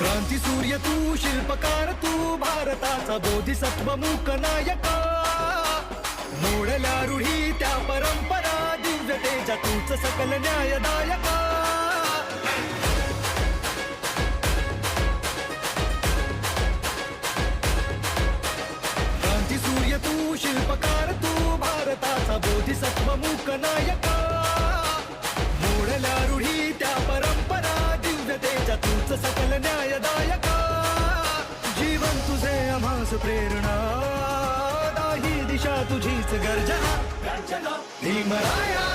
क्रांती सूर्य तू, शिल्पकार तू, भारताचा बोधिसत्व मूक नायका. मोडल्या रूढी त्या परंपरा, दिव्यतेच्या तूच सकल न्यायदायका. क्रांती सूर्य तू, शिल्पकार तू, भारताचा बोधिसत्व मूक नायका. मोडल्या रूढी त्या परंपरा, दिव्यतेच्या तूच सकल न्यायदायका. जीवन तुझे आम्हास प्रेरणा, दाही दिशा तुझीच गर्जना. भीमराया